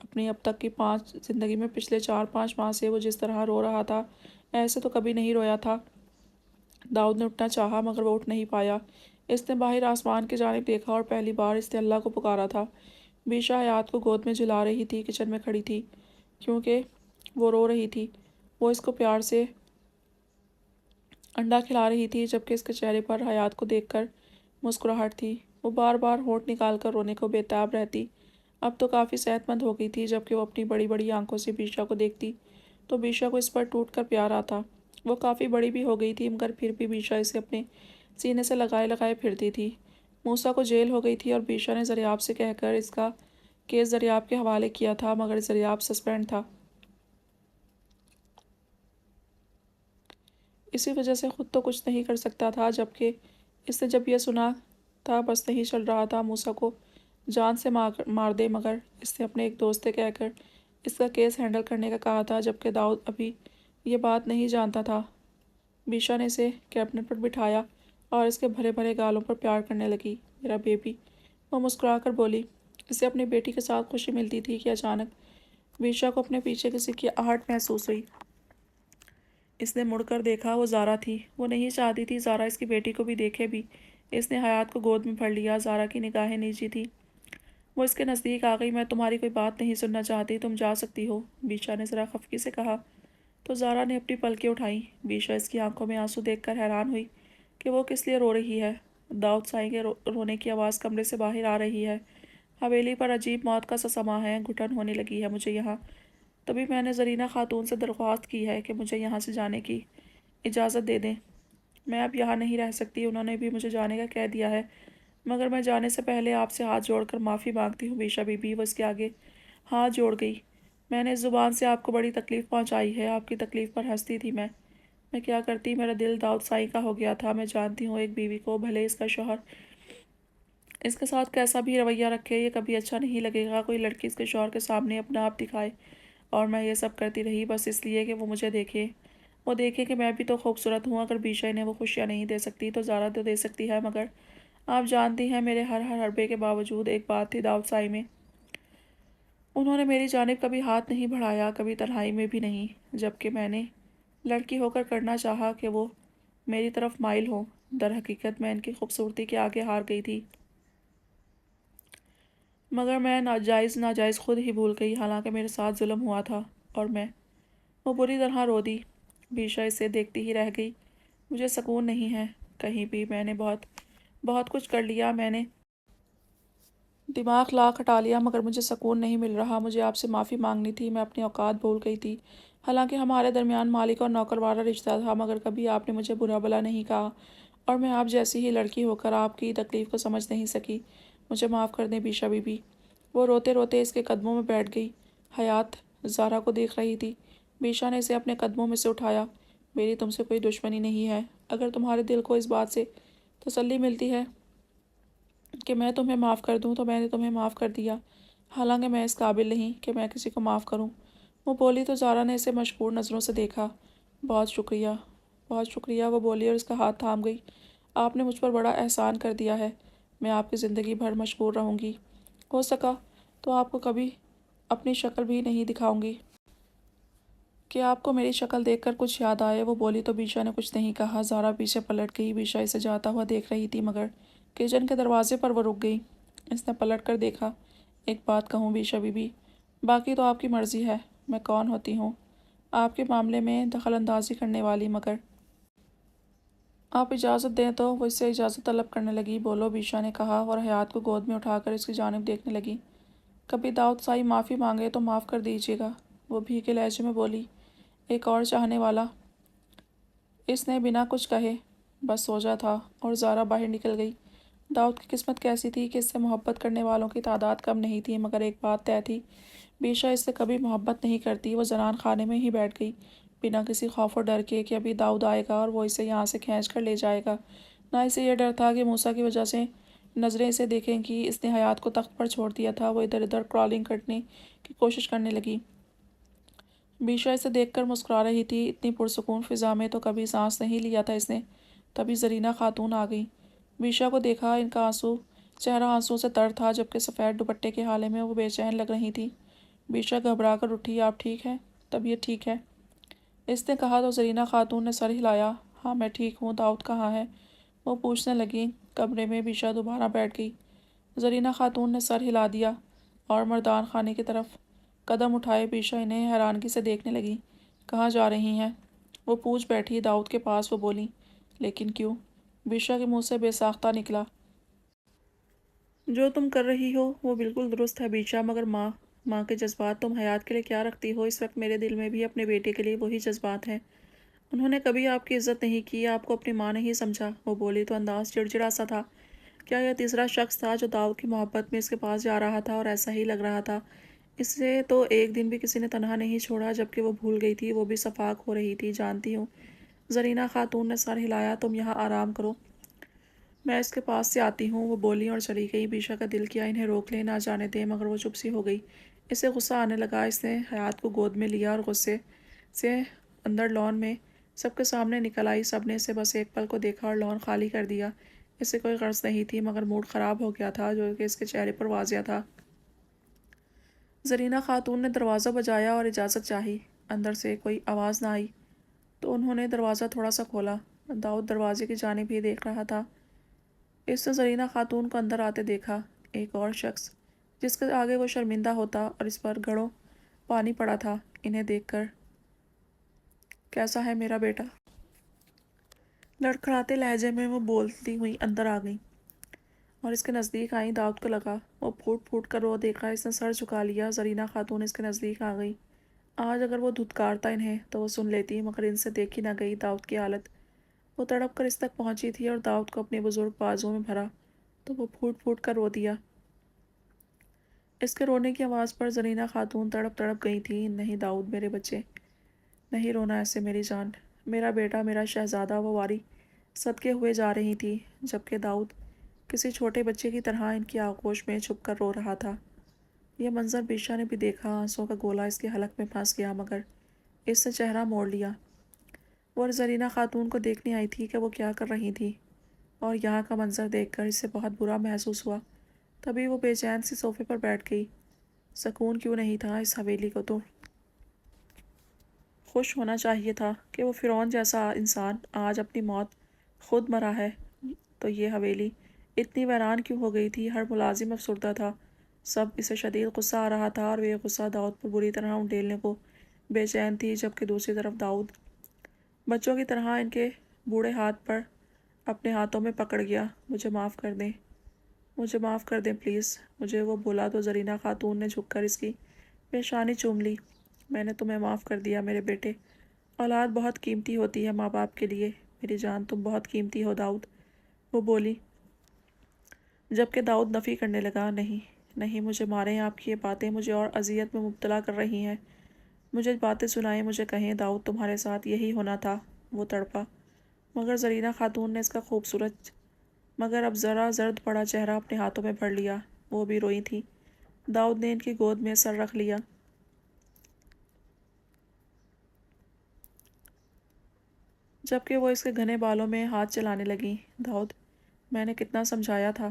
اپنی اب تک کی 5 زندگی میں پچھلے 4-5 ماہ سے وہ جس طرح رو رہا تھا، ایسے تو کبھی نہیں رویا تھا۔ داؤد نے اٹھنا چاہا مگر وہ اٹھ نہیں پایا۔ اس نے باہر آسمان کی جانب دیکھا اور پہلی بار اس نے اللہ کو پکارا تھا۔ بیشا حیات کو گود میں جھلا رہی تھی، کچن میں کھڑی تھی، کیونکہ وہ رو رہی تھی۔ وہ اس کو پیار سے انڈا کھلا رہی تھی، جبکہ اس کے چہرے پر حیات کو دیکھ کر مسکراہٹ تھی۔ وہ بار بار ہونٹ نکال کر رونے کو بےتاب رہتی۔ اب تو کافی صحت مند ہو گئی تھی، جبکہ وہ اپنی بڑی بڑی آنکھوں سے بیشا کو دیکھتی تو بیشا کو اس پر ٹوٹ کر پیار آتا۔ وہ کافی بڑی بھی ہو گئی تھی، مگر پھر بھی بیشا اسے اپنے سینے سے لگائے لگائے پھرتی تھی۔ موسیٰ کو جیل ہو گئی تھی اور بیشا نے زریاب سے کہہ کر اس کا کیس زریاب کے حوالے کیا تھا، مگر زریاب سسپینڈ تھا۔ اسی وجہ سے خود تو کچھ نہیں کر سکتا تھا، جبکہ اس نے جب یہ سنا تھا بس نہیں چل رہا تھا موسیٰ کو جان سے مار دے، مگر اس نے اپنے ایک دوست سے کہہ کر اس کا کیس ہینڈل کرنے کا کہا تھا، جبکہ داؤد ابھی یہ بات نہیں جانتا تھا۔ بیشا نے اسے کیبنٹ پر بٹھایا اور اس کے بھرے بھرے گالوں پر پیار کرنے لگی۔ میرا بیبی، وہ مسکرا کر بولی۔ اسے اپنی بیٹی کے ساتھ خوشی ملتی تھی کہ اچانک بیشا کو اپنے پیچھے کسی کی آہٹ محسوس ہوئی۔ اس نے مڑ کر دیکھا، وہ زارا تھی۔ وہ نہیں چاہتی تھی زارا اس کی بیٹی کو بھی دیکھے بھی۔ اس نے حیات کو گود میں پھڑ لیا۔ زارا کی نگاہیں نیچی تھی، وہ اس کے نزدیک آ گئی۔ میں تمہاری کوئی بات نہیں سننا چاہتی، تم جا سکتی ہو، بیشا نے ذرا خفگی سے کہا۔ تو زارا نے اپنی پلکیں اٹھائیں۔ بیشا اس کی آنکھوں میں آنسو دیکھ کر حیران ہوئی کہ وہ کس لیے رو رہی ہے۔ داؤد سائی کے رونے کی آواز کمرے سے باہر آ رہی ہے۔ حویلی پر عجیب موت کا سا سما ہے، گھٹن ہونے لگی ہے مجھے یہاں۔ تبھی میں نے زرینہ خاتون سے درخواست کی ہے کہ مجھے یہاں سے جانے کی اجازت دے دیں۔ میں اب یہاں نہیں رہ سکتی، انہوں نے بھی مجھے جانے کا کہہ دیا ہے، مگر میں جانے سے پہلے آپ سے ہاتھ جوڑ کر معافی مانگتی ہوں بیشا بی بی۔ وہ اس کے آگے ہاتھ جوڑ گئی۔ میں نے اس زبان سے آپ کو بڑی تکلیف پہنچائی ہے، آپ کی تکلیف پر ہنستی تھی میں کیا کرتی، میرا دل داؤد سائی کا ہو گیا تھا۔ میں جانتی ہوں ایک بیوی کو بھلے اس کا شوہر اس کے ساتھ کیسا بھی رویہ رکھے، یہ کبھی اچھا نہیں لگے گا کوئی لڑکی اس کے شوہر کے سامنے اپنا آپ دکھائے، اور میں یہ سب کرتی رہی بس اس لیے کہ وہ مجھے دیکھے، وہ دیکھے کہ میں بھی تو خوبصورت ہوں۔ اگر بیشا انہیں وہ خوشیاں نہیں دے سکتی تو زارا تو دے سکتی ہے، مگر آپ جانتی ہیں میرے ہر حربے کے باوجود ایک بات تھی داؤد سائی میں، انہوں نے میری جانب کبھی ہاتھ نہیں بڑھایا، کبھی تنہائی میں بھی نہیں، جبکہ میں نے لڑکی ہو کر کرنا چاہا کہ وہ میری طرف مائل ہوں۔ در حقیقت میں ان کی خوبصورتی کے آگے ہار گئی تھی، مگر میں ناجائز خود ہی بھول گئی، حالانکہ میرے ساتھ ظلم ہوا تھا اور وہ بری طرح رو دی۔ بیشا اسے دیکھتی ہی رہ گئی۔ مجھے سکون نہیں ہے کہیں بھی، میں نے بہت کچھ کر لیا، میں نے دماغ لاکھ ہٹا لیا، مگر مجھے سکون نہیں مل رہا۔ مجھے آپ سے معافی مانگنی تھی، میں اپنی اوقات بھول گئی تھی، حالانکہ ہمارے درمیان مالک اور نوکر والا رشتہ تھا، مگر کبھی آپ نے مجھے برا بھلا نہیں کہا، اور میں آپ جیسی ہی لڑکی ہو کر آپ کی تکلیف کو سمجھ نہیں سکی۔ مجھے معاف کر دیں بیشا بی بی۔ وہ روتے روتے اس کے قدموں میں بیٹھ گئی۔ حیات زارا کو دیکھ رہی تھی۔ بیشا نے اسے اپنے قدموں میں سے اٹھایا۔ میری تم سے کوئی دشمنی نہیں ہے، اگر تمہارے دل کو اس بات سے تسلی ملتی ہے کہ میں تمہیں معاف کر دوں تو میں نے تمہیں معاف کر دیا، حالانکہ میں اس قابل نہیں کہ میں کسی کو معاف کروں، وہ بولی تو زارا نے اسے مشکور نظروں سے دیکھا۔ بہت شکریہ، بہت شکریہ، وہ بولی اور اس کا ہاتھ تھام گئی۔ آپ نے مجھ پر بڑا احسان کر دیا ہے، میں آپ کی زندگی بھر مشکور رہوں گی، ہو سکا تو آپ کو کبھی اپنی شکل بھی نہیں دکھاؤں گی کہ آپ کو میری شکل دیکھ کر کچھ یاد آئے، وہ بولی تو بیشا نے کچھ نہیں کہا۔ زارا پیچھے پلٹ گئی، بیشا اسے جاتا ہوا دیکھ رہی تھی، مگر کچن کے دروازے پر وہ رک گئی۔ اس نے پلٹ کر دیکھا۔ ایک بات کہوں بیشا بی بی، باقی تو آپ کی مرضی ہے، میں کون ہوتی ہوں آپ کے معاملے میں دخل اندازی کرنے والی، مگر آپ اجازت دیں تو وہ اس سے اجازت طلب کرنے لگی۔ بولو، بیشا نے کہا اور حیات کو گود میں اٹھا کر اس کی جانب دیکھنے لگی۔ کبھی داؤد سائی معافی مانگے تو معاف کر دیجیے گا، وہ بھیگے لہجے میں بولی۔ ایک اور چاہنے والا، اس نے بنا کچھ کہے بس سوچا تھا، اور زارا باہر نکل گئی۔ داؤد کی قسمت کیسی تھی کہ اس سے محبت کرنے والوں کی تعداد کم نہیں تھی، مگر ایک بات طے تھی، بیشا اس سے کبھی محبت نہیں کرتی۔ وہ زنان خانے میں ہی بیٹھ گئی، بنا کسی خوف و ڈر کے کہ ابھی داؤد آئے گا اور وہ اسے یہاں سے کھینچ کر لے جائے گا۔ نہ اسے یہ ڈر تھا کہ موسیٰ کی وجہ سے نظریں اسے دیکھیں گی۔ اس نے حیات کو تخت پر چھوڑ دیا تھا، وہ ادھر ادھر کرالنگ کرنے کی کوشش کرنے لگی۔ بیشا اسے دیکھ کر مسکرا رہی تھی، اتنی پرسکون فضا میں تو کبھی سانس نہیں لیا تھا اس نے۔ تبھی زرینہ خاتون آ گئی۔ بیشا کو دیکھا، ان کا چہرہ آنسوؤں سے تر تھا، جبکہ سفید دوپٹے کے حالے میں وہ بے چین لگ رہی تھی۔ بیشا گھبرا کر اٹھی۔ آپ ٹھیک ہیں؟ طبیعت ٹھیک ہے؟ اس نے کہا تو زرینہ خاتون نے سر ہلایا۔ ہاں میں ٹھیک ہوں، داؤد کہاں ہے؟ وہ پوچھنے لگی۔ کمرے میں۔ بیشا دوبارہ بیٹھ گئی۔ زرینہ خاتون نے سر ہلا دیا اور مردان خانے کی طرف قدم اٹھائے۔ بیشا انہیں حیرانگی سے دیکھنے لگی۔ کہاں جا رہی ہیں؟ وہ پوچھ بیٹھی۔ داؤد کے پاس، وہ بولی۔ لیکن کیوں؟ بیشا کے منہ سے بے ساختہ نکلا۔ جو تم کر رہی ہو وہ بالکل درست ہے بیشا، مگر ماں کے جذبات تم حیات کے لیے کیا رکھتی ہو؟ اس وقت میرے دل میں بھی اپنے بیٹے کے لیے وہی جذبات ہیں۔ انہوں نے کبھی آپ کی عزت نہیں کی، آپ کو اپنی ماں نہیں سمجھا، وہ بولی تو انداز چڑچڑا سا تھا۔ کیا یہ تیسرا شخص تھا جو داؤد کی محبت میں اس کے پاس جا رہا تھا؟ اور ایسا ہی لگ رہا تھا، اسے تو ایک دن بھی کسی نے تنہا نہیں چھوڑا، جبکہ وہ بھول گئی تھی، وہ بھی صفاق ہو رہی تھی۔ جانتی ہوں، زرینہ خاتون نے سر ہلایا، تم یہاں آرام کرو، میں اس کے پاس سے آتی ہوں، وہ بولی اور چلی گئی۔ بیشا کا دل کیا انہیں روک لے، نہ جانے دے، مگر وہ چپ سی ہو گئی۔ اسے غصہ آنے لگا۔ اس نے حیات کو گود میں لیا اور غصے سے اندر لان میں سب کے سامنے نکل آئی۔ سب نے اسے بس ایک پل کو دیکھا اور لان خالی کر دیا۔ اسے کوئی غرض نہیں تھی، مگر موڈ خراب ہو گیا تھا، جو کہ اس کے چہرے پر واضح تھا۔ زرینہ خاتون نے دروازہ بجایا اور اجازت چاہی۔ اندر سے کوئی آواز نہ آئی تو انہوں نے دروازہ تھوڑا سا کھولا۔ داؤد دروازے کی جانب ہی دیکھ رہا تھا۔ اس نے زرینہ خاتون کو اندر آتے دیکھا۔ ایک اور شخص جس کے آگے وہ شرمندہ ہوتا اور اس پر گھڑوں پانی پڑا تھا، انہیں دیکھ کر کیسا ہے میرا بیٹا؟ لڑکھڑاتے لہجے میں وہ بولتی ہوئی اندر آ گئی اور اس کے نزدیک آئیں۔ داؤد کو لگا وہ پھوٹ پھوٹ کر رو دیکھا۔ اس نے سر جھکا لیا۔ زرینہ خاتون اس کے نزدیک آ گئی۔ آج اگر وہ دھتکارتا انہیں تو وہ سن لیتی، مگر ان سے دیکھی نہ گئی داؤد کی حالت۔ وہ تڑپ کر اس تک پہنچی تھی اور داؤد کو اپنے بزرگ بازوں میں بھرا تو وہ پھوٹ پھوٹ کر رو دیا۔ اس کے رونے کی آواز پر زرینہ خاتون تڑپ تڑپ گئی تھی۔ نہیں داؤد میرے بچے، نہیں رونا ایسے میری جان، میرا بیٹا، میرا شہزادہ، وہ واری صدقے ہوئے جا رہی تھی، جبکہ داؤد کسی چھوٹے بچے کی طرح ان کی آغوش میں چھپ کر رو رہا تھا۔ یہ منظر بیشا نے بھی دیکھا۔ آنسوں کا گولا اس کے حلق میں پھنس گیا، مگر اس نے چہرہ موڑ لیا۔ وہ زرینہ خاتون کو دیکھنے آئی تھی کہ وہ کیا کر رہی تھی، اور یہاں کا منظر دیکھ کر اسے بہت برا محسوس ہوا۔ تبھی وہ بے چین سی صوفے پر بیٹھ گئی۔ سکون کیوں نہیں تھا اس حویلی کو؟ تو خوش ہونا چاہیے تھا کہ وہ فرعون جیسا انسان آج اپنی موت خود مرا ہے۔ تو یہ حویلی اتنی ویران کیوں ہو گئی تھی؟ ہر ملازم افسردہ تھا، سب اسے شدید غصہ آ رہا تھا، اور وہ غصہ داؤد پر بری طرح انڈیلنے کو بے چین تھی، جبکہ دوسری طرف داؤد بچوں کی طرح ان کے بوڑھے ہاتھ پر اپنے ہاتھوں میں پکڑ گیا۔ مجھے معاف کر دیں، مجھے معاف کر دیں پلیز مجھے۔ وہ بولا تو زرینہ خاتون نے جھک کر اس کی پیشانی چوم لی۔ میں نے تمہیں معاف کر دیا میرے بیٹے۔ اولاد بہت قیمتی ہوتی ہے ماں باپ کے لیے، میری جان تم بہت قیمتی ہو داؤد، وہ بولی، جبکہ داؤد نفی کرنے لگا۔ نہیں نہیں، مجھے ماریں، آپ کی یہ باتیں مجھے اور اذیت میں مبتلا کر رہی ہیں، مجھے باتیں سنائیں، مجھے کہیں داؤد تمہارے ساتھ یہی ہونا تھا۔ وہ تڑپا، مگر زرینہ خاتون نے اس کا خوبصورت مگر اب ذرا زرد پڑا چہرہ اپنے ہاتھوں میں بھر لیا۔ وہ بھی روئی تھی۔ داؤد نے ان کی گود میں سر رکھ لیا، جبکہ وہ اس کے گھنے بالوں میں ہاتھ چلانے لگیں۔ داؤد، میں نے کتنا سمجھایا تھا،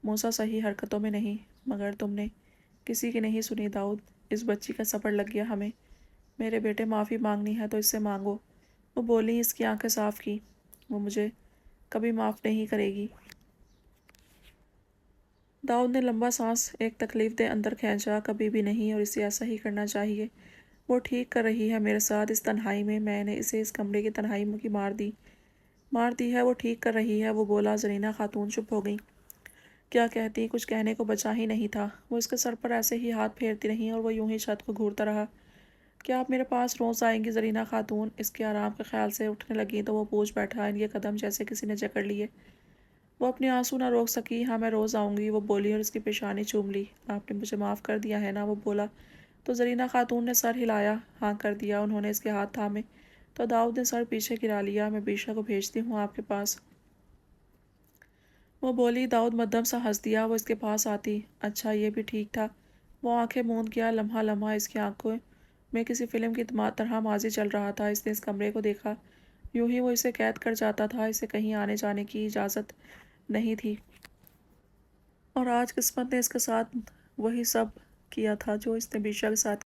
موسیٰ صحیح حرکتوں میں نہیں، مگر تم نے کسی کی نہیں سنی۔ داؤد، اس بچی کا صبر لگ گیا ہمیں، میرے بیٹے معافی مانگنی ہے تو اس سے مانگو، وہ بولی، اس کی آنکھیں صاف کی۔ وہ مجھے کبھی معاف نہیں کرے گی۔ داؤد نے لمبا سانس ایک تکلیف دہ اندر کھینچا۔ کبھی بھی نہیں، اور اسے ایسا ہی کرنا چاہیے۔ وہ ٹھیک کر رہی ہے میرے ساتھ اس تنہائی میں نے اسے اس کمرے کی تنہائی کی مار دی ہے، وہ ٹھیک کر رہی ہے، وہ بولا۔ زرینہ خاتون چپ ہو گئی۔ کیا کہتی؟ کچھ کہنے کو بچا ہی نہیں تھا۔ وہ اس کے سر پر ایسے ہی ہاتھ پھیرتی رہیں اور وہ یوں ہی چھت کو گھورتا رہا۔ کیا آپ میرے پاس روز آئیں گی زرینہ خاتون؟ اس کے آرام کے خیال سے اٹھنے لگیں تو وہ پوچھ بیٹھا، ان کے قدم جیسے کسی نے جکڑ لیے۔ وہ اپنے آنسو نہ روک سکی۔ ہاں میں روز آؤں گی، وہ بولی اور اس کی پیشانی چوم لی۔ آپ نے مجھے معاف کر دیا ہے نا؟ وہ بولا تو زرینہ خاتون نے سر ہلایا۔ ہاں کر دیا۔ انہوں نے اس کے ہاتھ تھامے تو داؤد نے سر پیچھے گرا لیا۔ میں بیشا کو بھیجتی ہوں آپ کے پاس، وہ بولی۔ داؤد مدھم سا ہنس دیا۔ وہ اس کے پاس آتی، اچھا یہ بھی ٹھیک تھا۔ وہ آنکھیں موند گیا۔ لمحہ لمحہ اس کی آنکھوں میں کسی فلم کی طرح ماضی چل رہا تھا۔ اس نے اس کمرے کو دیکھا، یوں ہی وہ اسے قید کر جاتا تھا، اسے کہیں آنے جانے کی اجازت نہیں تھی، اور آج قسمت نے اس کے ساتھ وہی سب کیا تھا جو اس نے بیشا کے ساتھ